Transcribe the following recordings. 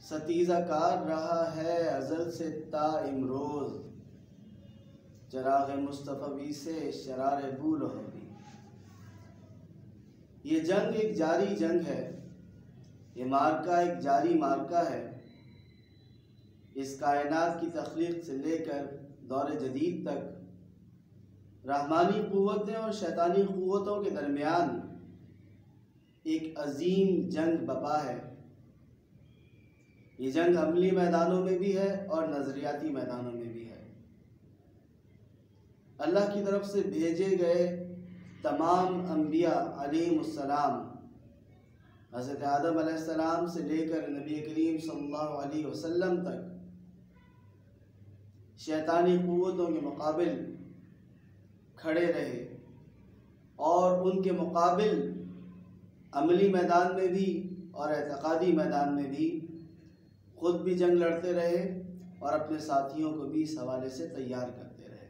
Satija car रहा है अजल से ता इमरोज, चराग मुस्तफ़वी से शरार बूल होगी। ये जंग एक जारी जंग है, ये मार्का एक जारी मार्का है। इस कायनात की तख्लीक से लेकर दौर जदीद तक रहमानी क़ुव्वतें और शैतानी क़ुव्वतों के दरमियान एक अजीम जंग बपा है। ये जंग अमली मैदानों में भी है और नज़रियाती मैदानों में भी है। अल्लाह की तरफ से भेजे गए तमाम अम्बिया अलैहिमुस्सलाम, हज़रत आदम अलैहिस्सलाम से लेकर नबी करीम सल्लल्लाहु अलैहि वसल्लम तक शैतानी क़ुव्वतों के मुकाबिल खड़े रहे और उनके मुकाबिल अमली मैदान में भी और एतक़ादी मैदान में भी ख़ुद भी जंग लड़ते रहे और अपने साथियों को भी इस हवाले से तैयार करते रहे।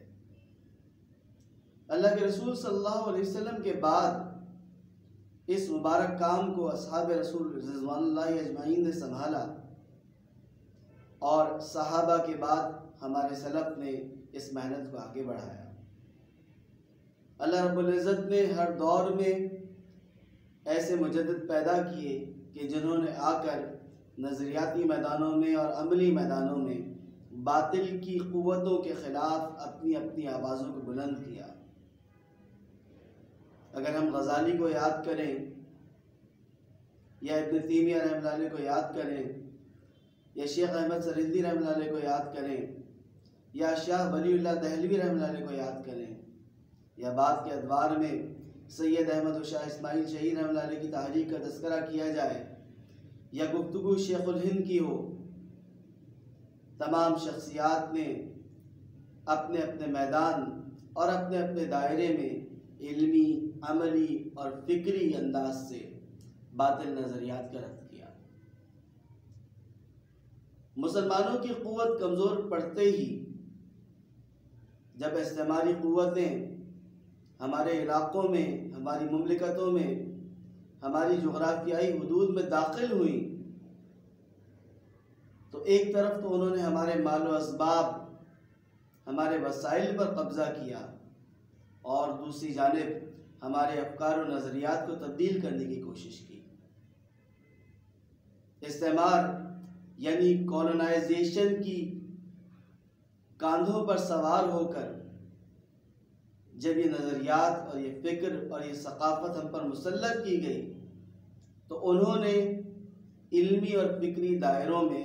अल्लाह के रसूल सल्लल्लाहु अलैहि वसल्लम के बाद इस मुबारक काम को असहाब रसूल रिज़वानुल्लाहि अजमाइन ने संभाला और सहाबा के बाद हमारे सलफ़ ने इस मेहनत को आगे बढ़ाया। अल्लाह रब्बुल इज़्ज़त ने हर दौर में ऐसे मुजद्दिद पैदा किए कि जिन्होंने आकर नज़रियाती मैदानों में और अमली मैदानों में बातिल की क़ुव्वतों के ख़िलाफ़ अपनी अपनी आवाज़ों को बुलंद किया। अगर हम गज़ाली को याद करें या इब्न तैमिया रहमतुल्लाह अलैह को याद करें या शेख अहमद सरीदी रहमतुल्लाह अलैह को याद करें या शाह वलीउल्लाह दहलवी रहमतुल्लाह अलैह को याद करें या बाद के अदवार में सैयद अहमद शाह इस्माइल शहीद रहमतुल्लाह अलैह की तहरीक का तज़किरा किया जाए या गुफ्तगू शेखुल हिंद की हो, तमाम शख्सियात ने अपने अपने मैदान और अपने अपने दायरे में इल्मी, अमली और फ़िक्री अंदाज से बातिल नज़रियात का रद्द किया। मुसलमानों की क़ुव्वत कमज़ोर पड़ते ही जब इस्तेमारी क़ुव्वतें हमारे इलाक़ों में, हमारी मुमलिकतों में, हमारी जुग़राफ़ियाई हुदूद में दाखिल हुई तो एक तरफ तो उन्होंने हमारे माल व असबाब, हमारे वसाइल पर कब्ज़ा किया और दूसरी जानिब हमारे अफ़कार व नज़रियात को तब्दील करने की कोशिश की। इस्तेमार यानी कॉलोनाइजेशन की कांधों पर सवार होकर जब ये नज़रियात और ये फ़िक्र और ये सक़ाफ़त हम पर मुसल्लत की गई तो उन्होंने इल्मी और फ़िक्री दायरों में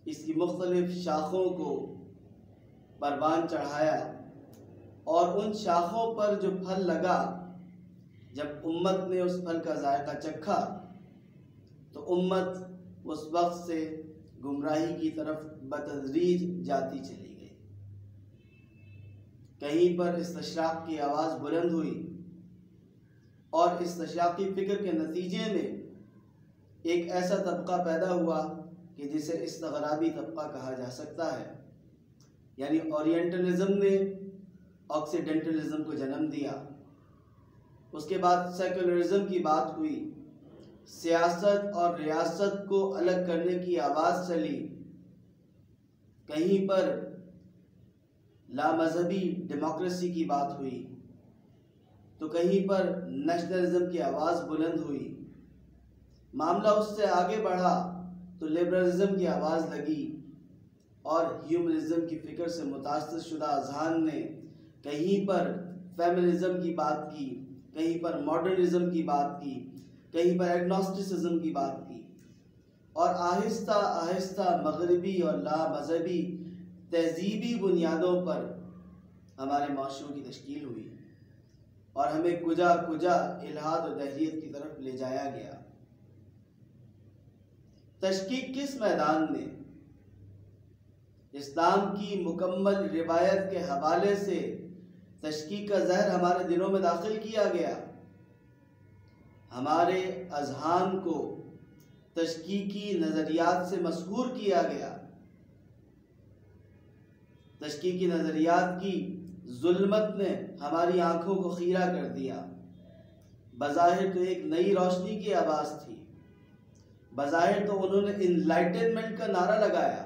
इसकी मुख्तलिफ़ शाखों को परवान चढ़ाया और उन शाखों पर जो फल लगा, जब उम्मत ने उस फल का जायका चखा तो उम्मत उस वक्त से गुमराही की तरफ बतदरीज जाती चली गई। कहीं पर इस्तशराक़ की आवाज़ बुलंद हुई और इस्तशराक़ी फ़िक्र के नतीजे में एक ऐसा तबका पैदा हुआ कि जिसे इस्तग़राबी तबका कहा जा सकता है, यानी ओरिएंटलिज़म ने ऑक्सीडेंटलिज़म को जन्म दिया। उसके बाद सेकुलरिज़म की बात हुई, सियासत और रियासत को अलग करने की आवाज़ चली। कहीं पर लामज़हबी डेमोक्रेसी की बात हुई तो कहीं पर नेशनलिज़म की आवाज़ बुलंद हुई। मामला उससे आगे बढ़ा तो लिबरलिज़म की आवाज़ लगी और ह्यूमनिज़म की फ़िक्र से मुतासिर शुदा अज़हान ने कहीं पर फेमिनिज़म की बात की, कहीं पर मॉडर्निज़म की बात की, कहीं पर एग्नोस्टिसिज्म की बात की और आहिस्ता आहिस्ता मगरबी और लामज़हबी तहज़ीबी बुनियादों पर हमारे माशरों की तश्कील हुई और हमें कुजा कुजा इल्हाद और दहरियत की तरफ ले जाया गया। तशकीक किस मैदान में? इस्लाम की मुकम्मल रिवायत के हवाले से तशकीक का जहर हमारे दिलों में दाखिल किया गया। हमारे अज़हान को तशकीकी नज़रियात से मसहूर किया गया। तशकीकी नज़रियात की जुल्मत ने हमारी आँखों को खीरा कर दिया। बज़ाहिर तो एक नई रोशनी की आवाज़ थी, बज़ाहिर तो उन्होंने इनलाइटनमेंट का नारा लगाया,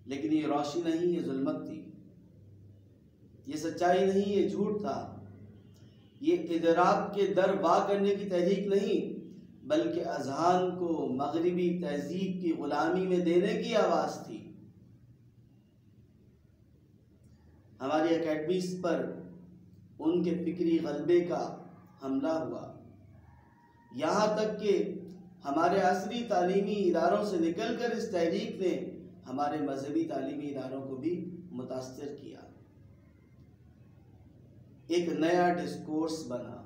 लेकिन ये रोशनी नहीं, ये जुल्मत थी, ये सच्चाई नहीं, ये झूठ था। ये इदराक के दर वाह करने की तहरीक नहीं, बल्कि अज़हान को मगरिबी तहजीब की गुलामी में देने की आवाज़ थी। हमारी एकेडमीज पर उनके फिक्री गलबे का हमला हुआ, यहाँ तक कि हमारे असरी तालीमी इदारों से निकलकर इस तहरीक ने हमारे मजहबी तालीमी इदारों को भी मुतासर किया। एक नया डिस्कोर्स बना,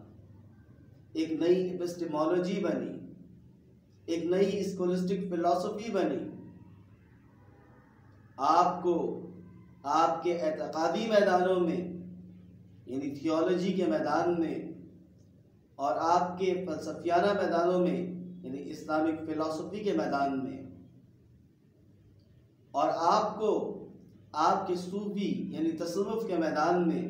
एक नई एपिस्टेमोलॉजी बनी, एक नई स्कॉलिस्टिक फिलॉसफी बनी। आपको आपके एतकादी मैदानों में यानी थियोलॉजी के मैदान में और आपके फलसफियाना मैदानों में यानी इस्लामिक फिलॉसफी के मैदान में, और आपको आपके सूफी यानी तसव्वुफ के मैदान में,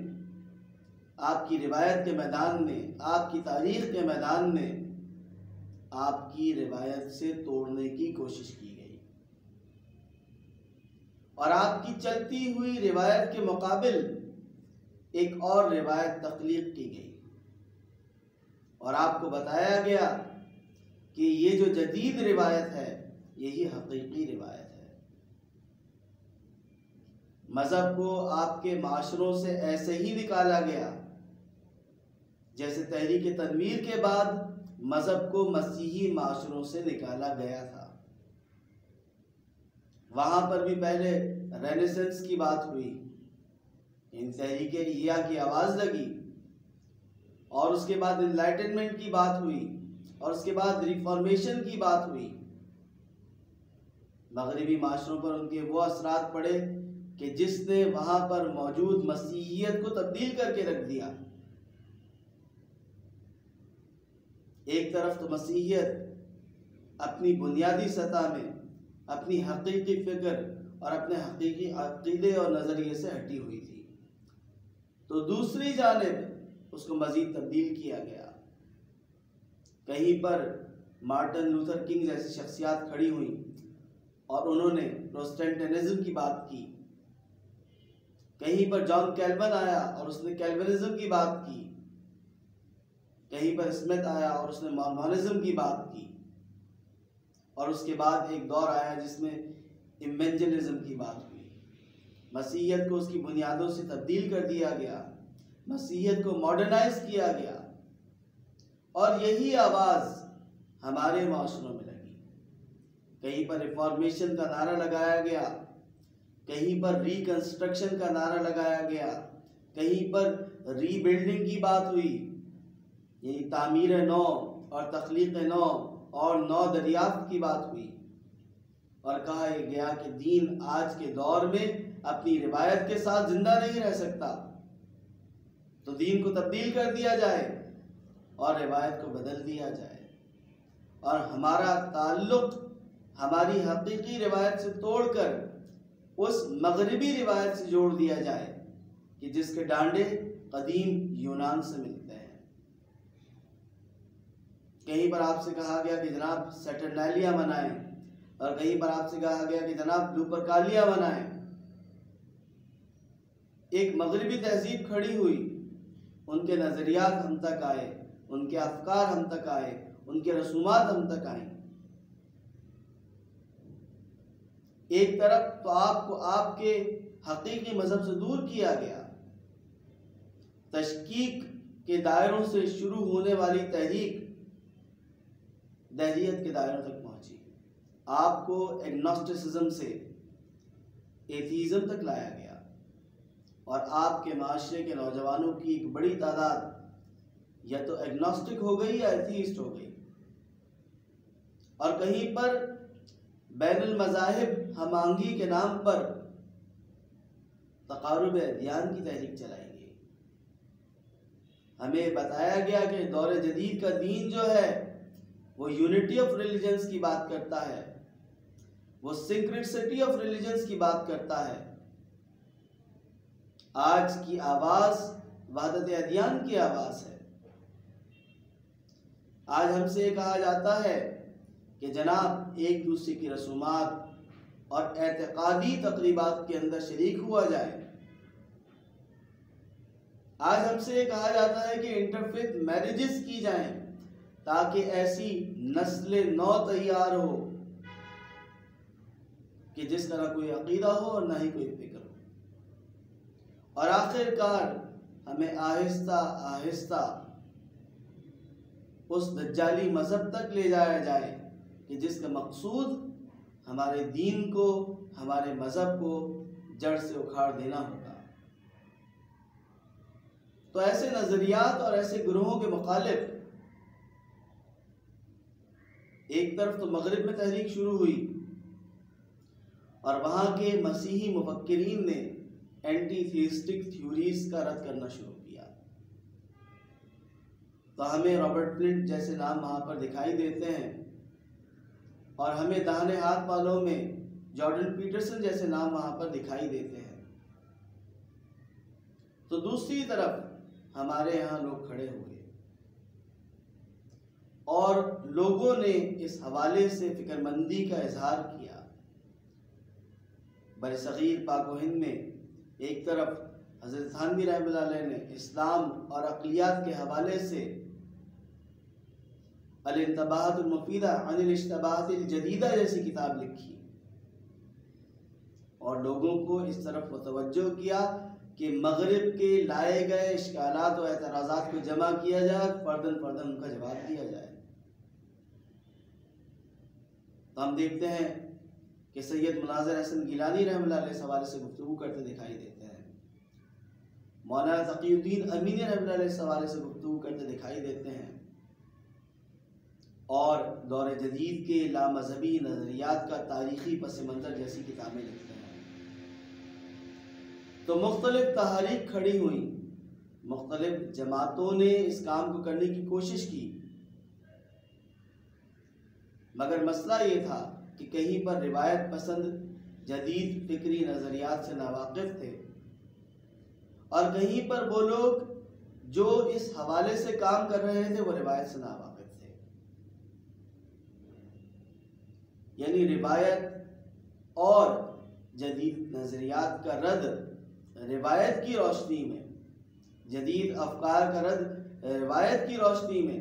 आपकी रिवायत के मैदान में, आपकी तारीख़ के मैदान में आपकी रिवायत से तोड़ने की कोशिश की गई और आपकी चलती हुई रिवायत के मुकाबिल एक और रिवायत तख्लीक की गई और आपको बताया गया कि ये जो जदीद रिवायत है यही हकीकी रिवायत है। मज़हब को आपके माशरों से ऐसे ही निकाला गया जैसे तहरीक तनवीर के बाद मज़हब को मसीही माशरों से निकाला गया था। वहाँ पर भी पहले रेनेसेंस की बात हुई, इन तहरीक इया की आवाज़ लगी, और उसके बाद इनलाइटनमेंट की बात हुई, और उसके बाद रिफॉर्मेशन की बात हुई। मगरिबी माशरों पर उनके वो असरात पड़े कि जिसने वहाँ पर मौजूद मसीहियत को तब्दील करके रख दिया। एक तरफ तो मसीहियत अपनी बुनियादी सतह में अपनी हकीकी फिक्र और अपने हकीकी अक़ीदे और नज़रिए से हटी हुई थी, तो दूसरी जानिब उसको मज़ीद तब्दील किया गया। कहीं पर मार्टिन लूथर किंग जैसी शख्सियात खड़ी हुई और उन्होंने प्रोटेस्टेंटिज्म की बात की। कहीं पर जॉन कैल्विन आया और उसने कैल्विनिज्म की बात की। कहीं पर स्मिथ आया और उसने मॉर्मोनिज्म की बात की। और उसके बाद एक दौर आया जिसमें इवेंजलिज्म की बात हुई। मसीहियत को उसकी बुनियादों से तब्दील कर दिया गया, मसीहियत को मॉडर्नाइज किया गया, और यही आवाज़ हमारे माशरों में लगी। कहीं पर रिफॉर्मेशन का नारा लगाया गया, कहीं पर रिकंस्ट्रक्शन का नारा लगाया गया, कहीं पर रीबिल्डिंग की बात हुई, यानी तामीर नौ और तख्लीक नौ और नौ दरियाफ्त की बात हुई, और कहा गया कि दीन आज के दौर में अपनी रिवायत के साथ जिंदा नहीं रह सकता, तो दीन को तब्दील कर दिया जाए और रिवायत को बदल दिया जाए, और हमारा ताल्लुक़ हमारी हकीकी रिवायत से तोड़कर उस मगरिबी रिवायत से जोड़ दिया जाए कि जिसके डांडे कदीम यूनान से मिलते हैं। कहीं पर आपसे कहा गया कि जनाब सैटरनालिया मनाएं, और कहीं पर आपसे कहा गया कि जनाब लुपरकालिया मनाएं। एक मगरिबी तहजीब खड़ी हुई, उनके नज़रियात हम तक आए, उनके अफकार हम तक आए, उनके रसूमात हम तक आए। एक तरफ तो आपको आपके हकीकी मजहब से दूर किया गया, तशकीक के दायरों से शुरू होने वाली तहरीक दहरियत के दायरों तक पहुंची, आपको एग्नोस्टिसिज्म से एथीज़म तक लाया गया, और आपके माशरे के नौजवानों की एक बड़ी तादाद या तो एग्नोस्टिक हो गई या एथीस्ट हो गई, और कहीं पर बैनुल मज़ाहिब हमांगी के नाम पर तक़ारुब अदियान की तहरीक चलाएंगे। हमें बताया गया कि दौर जदीद का दीन जो है वो यूनिटी ऑफ रिलीजन्स की बात करता है, वो सिंक्रेसिटी ऑफ रिलीजन्स की बात करता है। आज की आवाज़ वहदत अदियान की आवाज़ है। आज हमसे कहा जाता है कि जनाब एक दूसरे की रसूमात और एतकादी तकरीबात के अंदर शरीक हुआ जाए। आज हमसे कहा जाता है कि इंटरफेथ मैरिजेस की जाएं ताकि ऐसी नस्ल नौ तैयार हो कि जिसका ना कोई अकीदा हो और ना ही कोई फिक्र हो। और आखिरकार हमें आहिस्ता आहिस्ता उस दज्जाली मजहब तक ले जाया जाए कि जिसका मकसूद हमारे दीन को, हमारे मजहब को जड़ से उखाड़ देना होगा। तो ऐसे नजरियात और ऐसे ग्रोहों के मुखालिफ एक तरफ तो मगरिब में तहरीक शुरू हुई और वहाँ के मसीही मुफक्किरीन ने एंटी थीइस्टिक थ्योरीज का रद्द करना शुरू किया। तो हमें रॉबर्ट फ्लिंट जैसे नाम वहाँ पर दिखाई देते हैं और हमें दाहिने हाथ वालों में जॉर्डन पीटरसन जैसे नाम वहाँ पर दिखाई देते हैं। तो दूसरी तरफ हमारे यहाँ लोग खड़े हुए और लोगों ने इस हवाले से फिक्रमंदी का इजहार किया। बरसगीर पाक व हिंद में एक तरफ हज़रत थानवी रहमतुल्लाह अलैह ने इस्लाम और अक़लियात के हवाले से अल-इंतबाहतुल मुफीदा अनिल इश्तिबाहातिल जदीदा जैसी किताब लिखी और लोगों को इस तरफ मुतवज्जो किया कि मगरिब के लाए गए इश्कालात और एतराज़ात को जमा किया जाए, फर्दन फर्दन उनका जवाब दिया जाए। तो हम देखते हैं कि सैयद मुनाज़िर हसन गिलानी रहमतुल्लाह अलैह इस हवाले से गुफ्तगू करते दिखाई देते हैं, मौलाना तक़ीउद्दीन अमीनी रहमतुल्लाह अलैह इस हवाले से गुफ्तगू करते दिखाई देते हैं और दौर जदीद के लामज़हबी नज़रियात का तारीख़ी पस मंज़र जैसी किताबें लिखते हैं। तो मुख्तलिफ तहरीक खड़ी हुई, मुख्तलिफ जमातों ने इस काम को करने की कोशिश की, मगर मसला ये था कि कहीं पर रिवायत पसंद जदीद फिक्री नज़रियात से नावाकिफ़ थे और कहीं पर वो लोग जो इस हवाले से काम कर रहे थे वो रिवायत से नावाकिफ़ थे। यानी रिवायत और जदीद नज़रियात का रद्द रिवायत की रोशनी में, जदीद अफकार का रद्द रिवायत की रोशनी में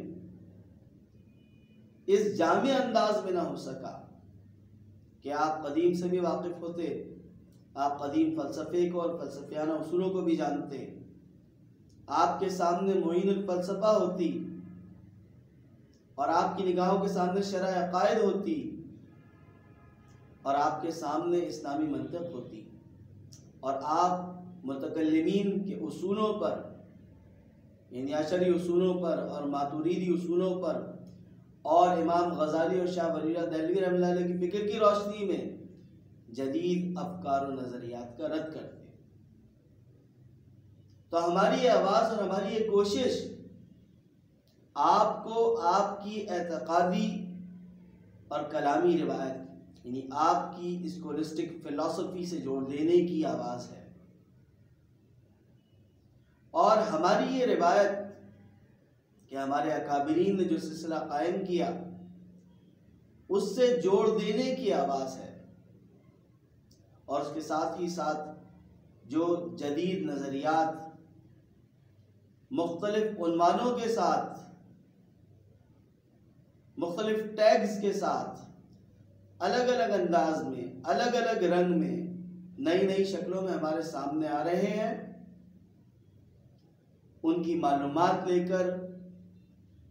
इस जामे अंदाज में ना हो सका कि आप कदीम से भी वाकिफ होते, आप कदीम फ़लसफ़े को और फ़लसफ़ियाना उसूलों को भी जानते, आपके सामने मुईनुल फ़लसफ़ा होती और आपकी निगाहों के सामने शरह अक़ायद होती और आपके सामने इस्लामी मंतक़ होती और आप मुतकल्लिमीन के उसूलों पर, यानी अशरी उसूलों पर और मातुरीदी उसूलों पर और इमाम गज़ाली और शाह वलीउल्लाह दहलवी रहमतुल्लाह अलैह की फ़िक्र की रोशनी में जदीद अफ़कार और नज़रियात का रद्द करते। तो हमारी ये आवाज़ और हमारी ये कोशिश आपको आपकी एतक़ादी और कलामी रिवायत, यानी आपकी स्कॉलिस्टिक फ़िलॉसफ़ी से जोड़ देने की आवाज़ है और हमारी ये रिवायत कि हमारे अकाबिरीन ने जो सिलसिला कायम किया उससे जोड़ देने की आवाज़ है और उसके साथ ही साथ जो जदीद नज़रियात मुख्तलिफ उन्वानों के साथ, मुख्तलिफ टैग्स के साथ, अलग अलग अंदाज में, अलग अलग रंग में, नई नई शक्लों में हमारे सामने आ रहे हैं, उनकी मालूमात लेकर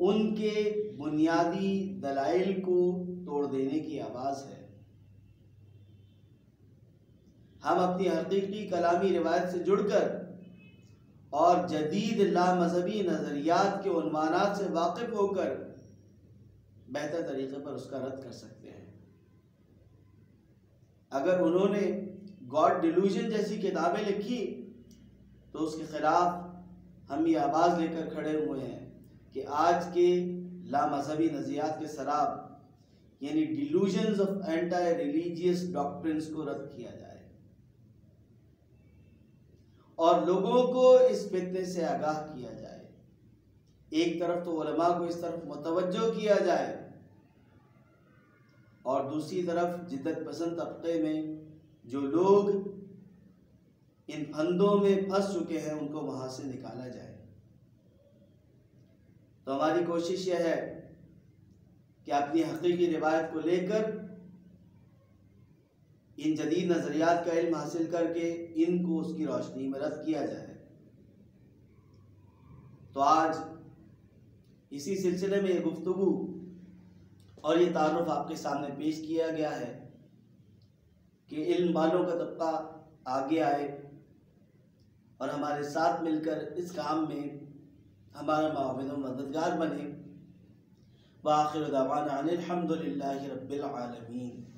उनके बुनियादी दलाइल को तोड़ देने की आवाज़ है। हम अपनी हकीकी कलामी रिवायत से जुड़कर और जदीद लामज़हबी नज़रियात के उन्वानात से वाकिफ़ होकर बेहतर तरीक़े पर उसका रद्द कर सकते हैं। अगर उन्होंने गॉड डिल्यूजन जैसी किताबें लिखी तो उसके ख़िलाफ़ हम ये आवाज़ लेकर खड़े हुए हैं कि आज के लामज़हबी नज़रियात के सराब, यानी delusions of anti religious doctrines को रद्द किया जाए और लोगों को इस फितने से आगाह किया जाए। एक तरफ तो उलमा को इस तरफ मुतवज्जो किया जाए और दूसरी तरफ जिद्दत पसंद तबके में जो लोग इन फंदों में फंस चुके हैं उनको वहाँ से निकाला जाए। तो हमारी कोशिश यह है कि अपनी हकीकी रिवायत को लेकर इन जदीद नज़रियात का इल्म हासिल करके इनको उसकी रोशनी में रद्द किया जाए। तो आज इसी सिलसिले में ये गुफ्तगू और ये तारुफ आपके सामने पेश किया गया है कि इल्म वालों का तबका आगे आए और हमारे साथ मिलकर इस काम में हमारा मुआविन व मददगार बने। व आखिर दावाना अनिल हम्दुलिल्लाहि रब्बिल आलमीन।